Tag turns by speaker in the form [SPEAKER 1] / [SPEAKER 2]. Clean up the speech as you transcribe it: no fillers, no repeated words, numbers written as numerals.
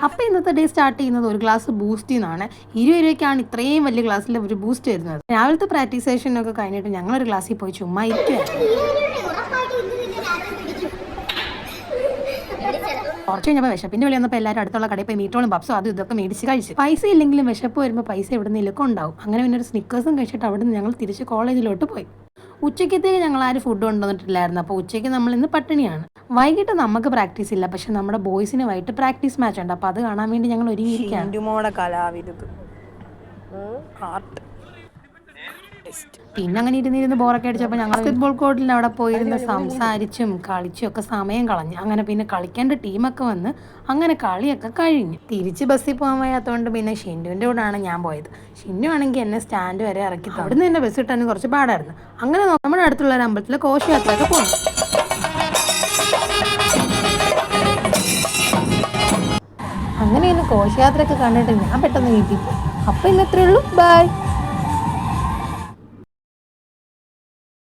[SPEAKER 1] അപ്പോൾ ഇന്നത്തെ day start ചെയ്യുന്നത് ഒരു ഗ്ലാസ് ബൂസ്റ്റിൽ നിന്നാണ്. 20 രൂപയ്ക്കാണ് ഇത്രയും വലിയ ഗ്ലാസ്സിൽ ഒരു ബൂസ്റ്റ് വരുന്നത്. രാവിലത്തെ പ്രാക്ടീസ് സെഷനൊക്കെ കഴിഞ്ഞിട്ട് ഞങ്ങളൊരു ക്ലാസ്സിൽ പോയി ചുമ്മാ ഇരിക്കുകയാണ്. കുറച്ച് കഴിഞ്ഞപ്പോൾ വിശപ്പിൻ്റെ വിളി വന്നപ്പോൾ എല്ലാവരും അടുത്തുള്ള കടയിൽ പോയി മീറ്റോളും പപ്സും അതും ഇതൊക്കെ മേടിച്ച് കഴിച്ചു. പൈസ ഇല്ലെങ്കിലും വിശപ്പ് വരുമ്പോൾ പൈസ എവിടെ നിന്നൊക്കെ ഉണ്ടാവും. അങ്ങനെ പിന്നെ ഒരു സ്നിക്കേഴ്സും കഴിച്ചിട്ട് അവിടെ നിന്ന് ഞങ്ങൾ തിരിച്ച് കോളേജിലോട്ട് പോയി. ഉച്ചയ്ക്കത്തേക്ക് ഞങ്ങൾ ആരും ഫുഡ് കൊണ്ടുവന്നിട്ടില്ലായിരുന്നു. അപ്പോൾ ഉച്ചയ്ക്ക് നമ്മൾ ഇന്ന് പട്ടിണിയാണ്. വൈകിട്ട് നമുക്ക് പ്രാക്ടീസ് ഇല്ല, പക്ഷെ നമ്മുടെ ബോയ്സിന് വൈകിട്ട് പ്രാക്ടീസ് മാച്ച് ഉണ്ട്. അപ്പോൾ അത് കാണാൻ വേണ്ടി ഞങ്ങൾ ഒരുങ്ങിയിരിക്കുകയാണ്. പിന്നെ അങ്ങനെ ഇരുന്നിരുന്ന് ബോറൊക്കെ അടിച്ചപ്പോൾ ഞങ്ങൾ ഫുട്ബോൾ കോർട്ടിൽ അവിടെ പോയിരുന്ന് സംസാരിച്ചും കളിച്ചും ഒക്കെ സമയം കളഞ്ഞു. അങ്ങനെ പിന്നെ കളിക്കേണ്ട ടീമൊക്കെ വന്ന് അങ്ങനെ കളിയൊക്കെ കഴിഞ്ഞു. തിരിച്ച് ബസ്സിൽ പോകാൻ വയ്യാത്തതുകൊണ്ട് പിന്നെ ഷിൻഡുവിൻ്റെ കൂടെയാണ് ഞാൻ പോയത്. ഷിൻഡു ആണെങ്കിൽ എന്നെ സ്റ്റാൻഡ് വരെ ഇറക്കി. അവിടുന്ന് തന്നെ ബസ് കിട്ടാൻ കുറച്ച് പാടായിരുന്നു. അങ്ങനെ നമ്മുടെ അടുത്തുള്ള ഒരു അമ്പലത്തിൽ ഘോഷയാത്രയൊക്കെ പോകുന്നു. അങ്ങനെ ഘോഷയാത്രയൊക്കെ കണ്ടിട്ട് ഞാൻ പെട്ടെന്ന് വീട്ടിൽ പോയി. അപ്പോൾ ഇന്നത്രേ ഉള്ളൂ. ബൈ.